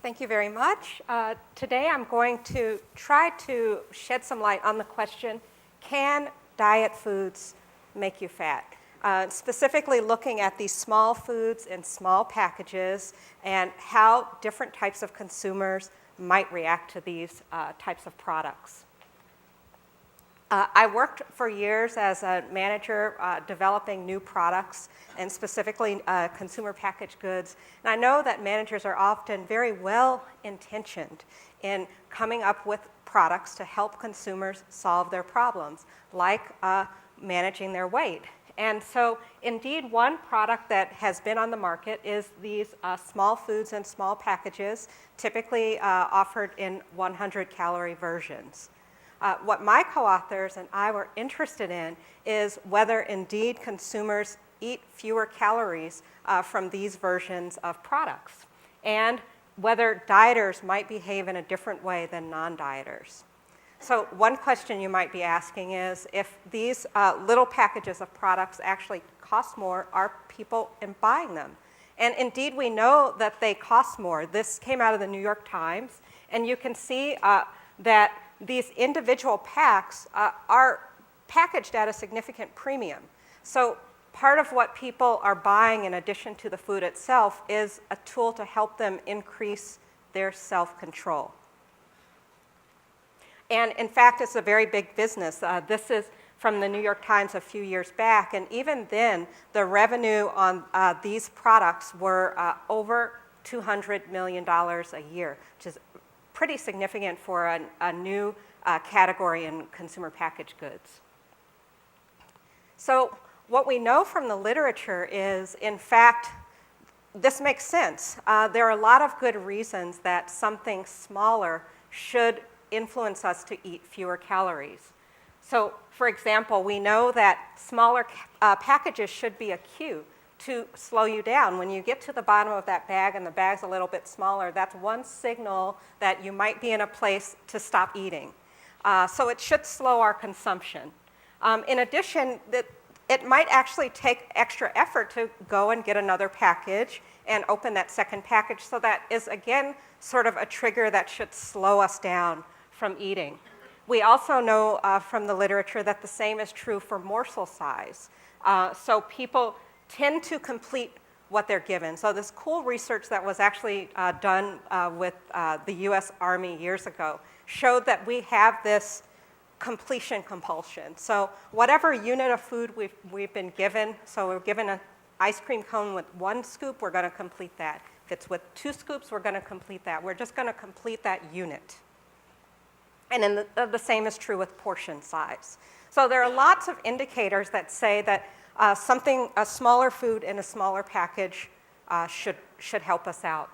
Thank you very much. Today I'm going to try to shed some light on the question, can diet foods make you fat? Specifically looking at these small foods in small packages and how different types of consumers might react to these types of products. I worked for years as a manager developing new products and specifically consumer packaged goods. And I know that managers are often very well intentioned in coming up with products to help consumers solve their problems, like managing their weight. And so indeed one product that has been on the market is these small foods in small packages, typically offered in 100-calorie versions. What my co-authors and I were interested in is whether indeed consumers eat fewer calories from these versions of products, and whether dieters might behave in a different way than non-dieters. So one question you might be asking is, if these little packages of products actually cost more, are people buying them? And indeed we know that they cost more. This came out of the New York Times, and you can see that these individual packs are packaged at a significant premium. So part of what people are buying in addition to the food itself is a tool to help them increase their self-control. And in fact, it's a very big business. This is from the New York Times a few years back, and even then, the revenue on these products were over $200 million a year, which is pretty significant for a new category in consumer packaged goods. So what we know from the literature is, in fact, this makes sense. There are a lot of good reasons that something smaller should influence us to eat fewer calories. So, for example, we know that smaller packages should be a cue to slow you down. When you get to the bottom of that bag and the bag's a little bit smaller, that's one signal that you might be in a place to stop eating. So it should slow our consumption. In addition, it might actually take extra effort to go and get another package and open that second package, so that is, again, sort of a trigger that should slow us down from eating. We also know from the literature that the same is true for morsel size. So people tend to complete what they're given. So this cool research that was actually done with the US Army years ago showed that we have this completion compulsion. So whatever unit of food we've been given, so we're given an ice cream cone with 1 scoop, we're going to complete that. If it's with 2 scoops, we're going to complete that. We're just going to complete that unit. And then the same is true with portion size. So there are lots of indicators that say that a smaller food in a smaller package should help us out.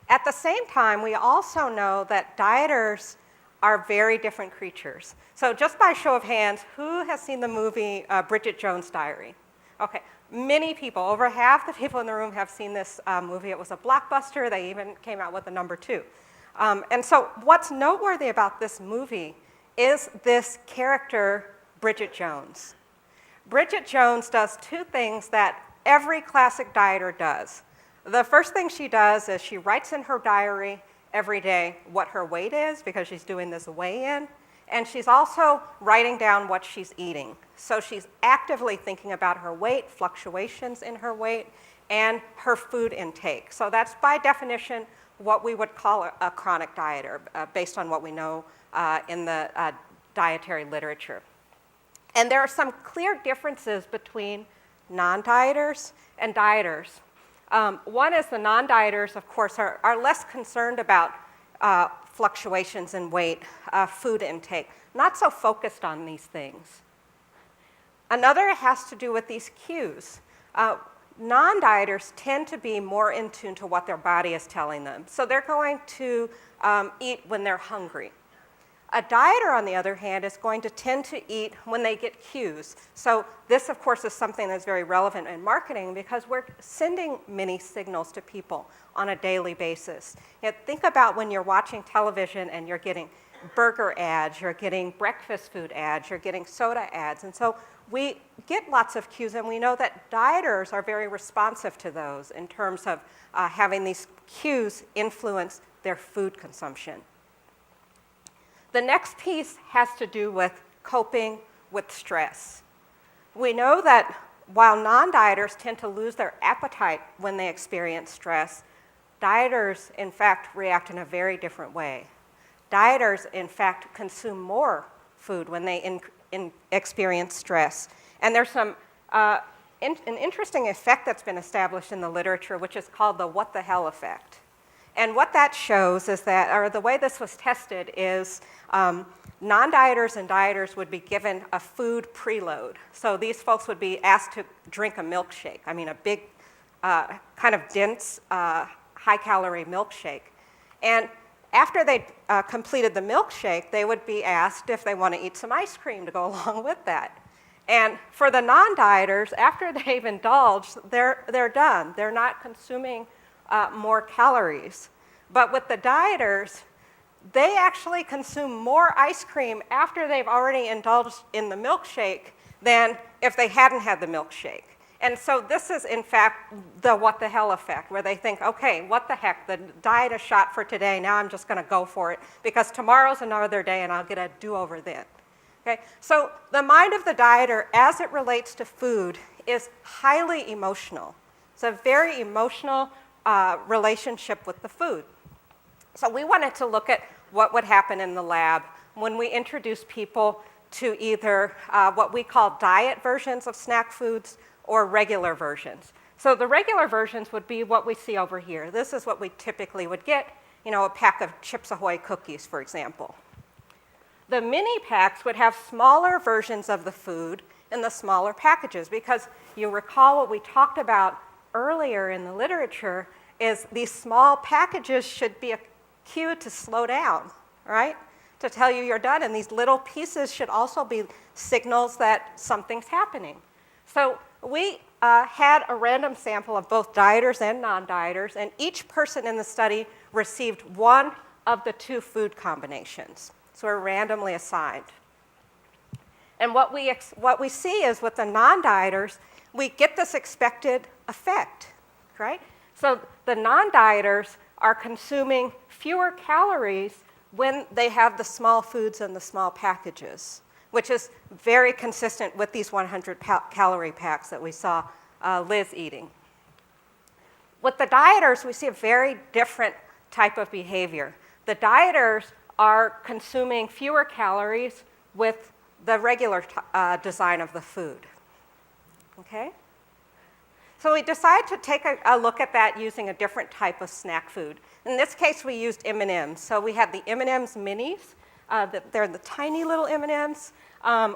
At the same time, we also know that dieters are very different creatures. So just by show of hands, who has seen the movie Bridget Jones' Diary? Okay, many people, over half the people in the room have seen this movie. It was a blockbuster. They even came out with a number 2. And so what's noteworthy about this movie is this character, Bridget Jones. Bridget Jones does 2 things that every classic dieter does. The first thing she does is she writes in her diary every day what her weight is, because she's doing this weigh-in, and she's also writing down what she's eating. So she's actively thinking about her weight, fluctuations in her weight, and her food intake. So that's by definition what we would call a chronic dieter, based on what we know in the dietary literature. And there are some clear differences between non-dieters and dieters. One is the non-dieters, of course, are less concerned about fluctuations in weight, food intake, not so focused on these things. Another has to do with these cues. Non-dieters tend to be more in tune to what their body is telling them. So they're going to eat when they're hungry. A dieter, on the other hand, is going to tend to eat when they get cues. So this, of course, is something that's very relevant in marketing, because we're sending many signals to people on a daily basis. Think about when you're watching television and you're getting burger ads, you're getting breakfast food ads, you're getting soda ads. And so we get lots of cues, and we know that dieters are very responsive to those in terms of having these cues influence their food consumption. The next piece has to do with coping with stress. We know that while non-dieters tend to lose their appetite when they experience stress, dieters, in fact, react in a very different way. Dieters, in fact, consume more food when they experience stress. And there's an interesting effect that's been established in the literature, which is called the what the hell effect. And what that shows is that, or the way this was tested is non-dieters and dieters would be given a food preload. So these folks would be asked to drink a milkshake. I mean, a big, kind of dense, high-calorie milkshake. And after they completed the milkshake, they would be asked if they want to eat some ice cream to go along with that. And for the non-dieters, after they've indulged, they're done. They're not consuming more calories. But with the dieters, they actually consume more ice cream after they've already indulged in the milkshake than if they hadn't had the milkshake. And so this is, in fact, the what the hell effect, where they think, okay, what the heck, the diet is shot for today, now I'm just going to go for it, because tomorrow's another day and I'll get a do-over then. Okay? So the mind of the dieter, as it relates to food, is highly emotional. It's a very emotional relationship with the food. So we wanted to look at what would happen in the lab when we introduce people to either what we call diet versions of snack foods or regular versions. So the regular versions would be what we see over here. This is what we typically would get, a pack of Chips Ahoy cookies, for example. The mini packs would have smaller versions of the food in the smaller packages, because you recall what we talked about earlier in the literature is these small packages should be a cue to slow down, right? To tell you you're done. And these little pieces should also be signals that something's happening. So we had a random sample of both dieters and non-dieters, and each person in the study received one of the two food combinations. So we're randomly assigned. And what we see is with the non-dieters, we get this expected effect, right? So the non-dieters are consuming fewer calories when they have the small foods and the small packages, which is very consistent with these 100-calorie packs that we saw Liz eating. With the dieters, we see a very different type of behavior. The dieters are consuming fewer calories with the regular design of the food. Okay? So we decided to take a look at that using a different type of snack food. In this case, we used M&Ms. So we had the M&Ms minis, they're the tiny little M&Ms,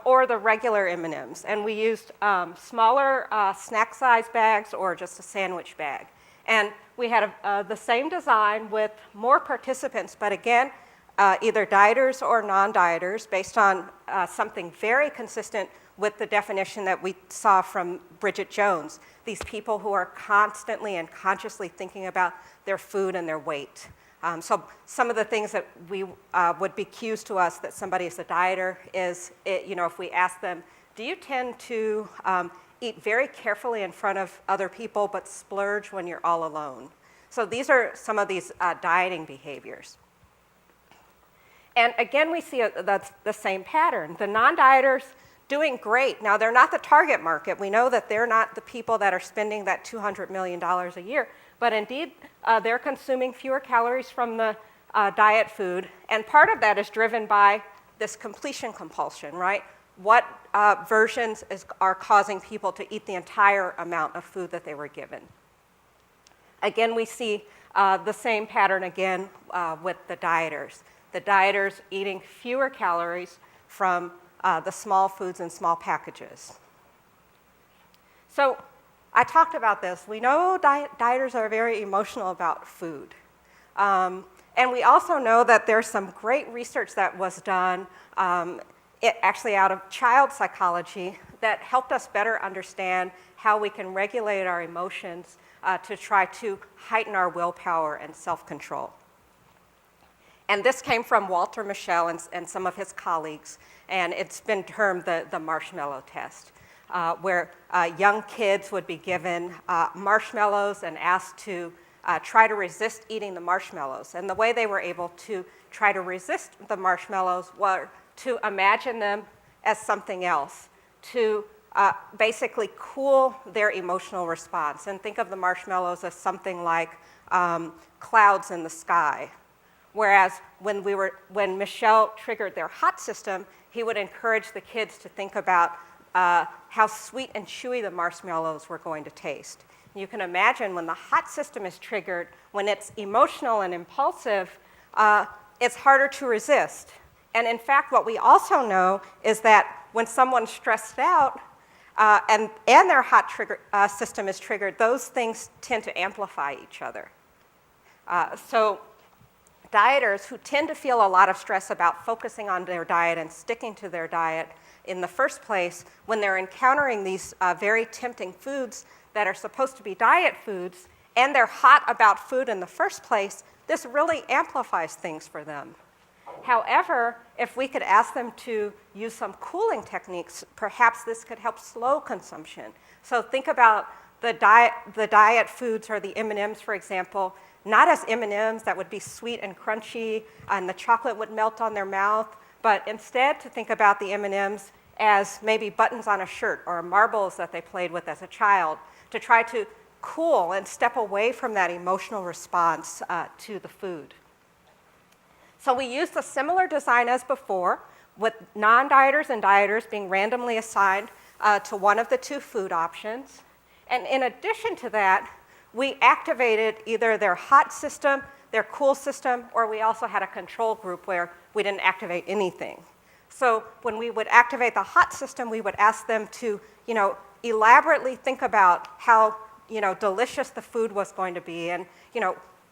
or the regular M&Ms. And we used smaller snack size bags or just a sandwich bag. And we had the same design with more participants, but again, either dieters or non-dieters, based on something very consistent with the definition that we saw from Bridget Jones, these people who are constantly and consciously thinking about their food and their weight. So some of the things that we would be cues to us that somebody is a dieter is, if we ask them, do you tend to eat very carefully in front of other people but splurge when you're all alone? So these are some of these dieting behaviors. And again, we see the same pattern. The non-dieters doing great. Now, they're not the target market. We know that they're not the people that are spending that $200 million a year. But indeed, they're consuming fewer calories from the diet food. And part of that is driven by this completion compulsion, right? What versions are causing people to eat the entire amount of food that they were given? Again, we see the same pattern again with the dieters. The dieters eating fewer calories from the small foods and small packages. So I talked about this. We know dieters are very emotional about food. And we also know that there's some great research that was done, actually out of child psychology, that helped us better understand how we can regulate our emotions to try to heighten our willpower and self-control. And this came from Walter Mischel and some of his colleagues, and it's been termed the marshmallow test, where young kids would be given marshmallows and asked to try to resist eating the marshmallows. And the way they were able to try to resist the marshmallows were to imagine them as something else, to basically cool their emotional response. And think of the marshmallows as something like clouds in the sky. Whereas when Mischel triggered their hot system, he would encourage the kids to think about how sweet and chewy the marshmallows were going to taste. You can imagine when the hot system is triggered, when it's emotional and impulsive, it's harder to resist. And in fact, what we also know is that when someone's stressed out and their hot system is triggered, those things tend to amplify each other. So dieters who tend to feel a lot of stress about focusing on their diet and sticking to their diet in the first place, when they're encountering these very tempting foods that are supposed to be diet foods, and they're hot about food in the first place, this really amplifies things for them. However, if we could ask them to use some cooling techniques, perhaps this could help slow consumption. So think about the diet foods or the M&Ms, for example, not as M&Ms that would be sweet and crunchy and the chocolate would melt on their mouth, but instead to think about the M&Ms as maybe buttons on a shirt or marbles that they played with as a child, to try to cool and step away from that emotional response to the food. So we used a similar design as before, with non-dieters and dieters being randomly assigned to one of the two food options. And in addition to that, we activated either their hot system, their cool system, or we also had a control group where we didn't activate anything. So when we would activate the hot system, we would ask them to, elaborately think about how, delicious the food was going to be, and,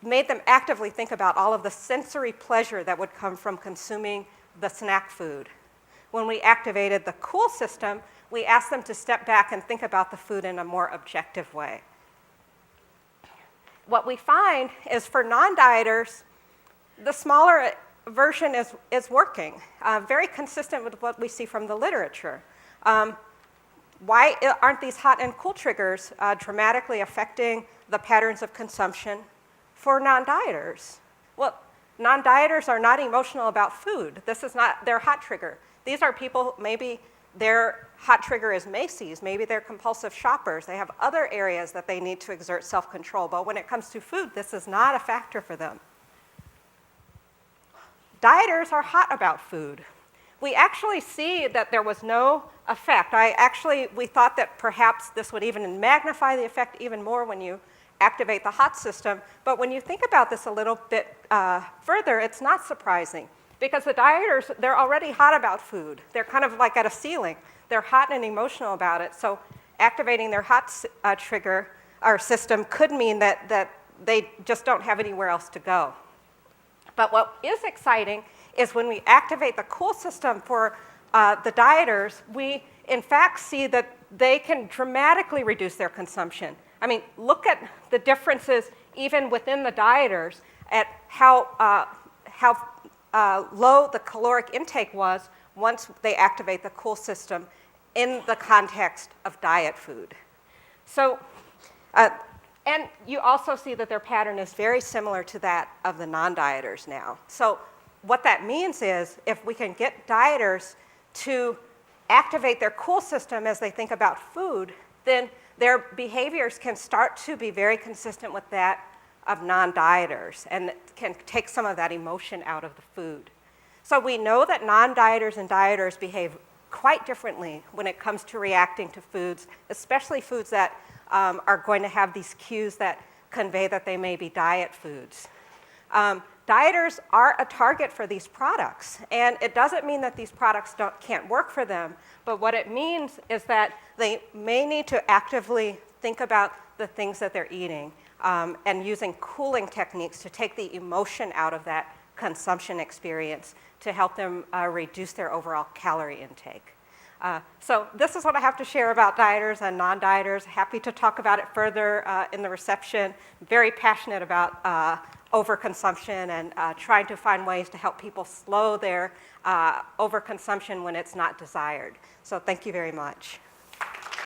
made them actively think about all of the sensory pleasure that would come from consuming the snack food. When we activated the cool system, we asked them to step back and think about the food in a more objective way. What we find is for non-dieters, the smaller version is working, very consistent with what we see from the literature. Why aren't these hot and cool triggers dramatically affecting the patterns of consumption for non-dieters? Well, non-dieters are not emotional about food. This is not their hot trigger. These are people, maybe their hot trigger is Macy's, maybe they're compulsive shoppers. They have other areas that they need to exert self-control, but when it comes to food, this is not a factor for them. Dieters are hot about food. We actually see that there was no effect. We thought that perhaps this would even magnify the effect even more when you activate the hot system, but when you think about this a little bit further, it's not surprising. Because the dieters, they're already hot about food. They're kind of like at a ceiling. They're hot and emotional about it. So activating their hot trigger or system could mean that they just don't have anywhere else to go. But what is exciting is when we activate the cool system for the dieters, we in fact see that they can dramatically reduce their consumption. I mean, look at the differences even within the dieters at how low the caloric intake was once they activate the cool system in the context of diet food. So, and you also see that their pattern is very similar to that of the non-dieters now. So what that means is if we can get dieters to activate their cool system as they think about food, then their behaviors can start to be very consistent with that of non-dieters and can take some of that emotion out of the food. So we know that non-dieters and dieters behave quite differently when it comes to reacting to foods, especially foods that are going to have these cues that convey that they may be diet foods. Dieters are a target for these products, and it doesn't mean that these products can't work for them, but what it means is that they may need to actively think about the things that they're eating and using cooling techniques to take the emotion out of that consumption experience to help them reduce their overall calorie intake. So this is what I have to share about dieters and non-dieters. Happy to talk about it further in the reception. Very passionate about overconsumption and trying to find ways to help people slow their overconsumption when it's not desired. So thank you very much.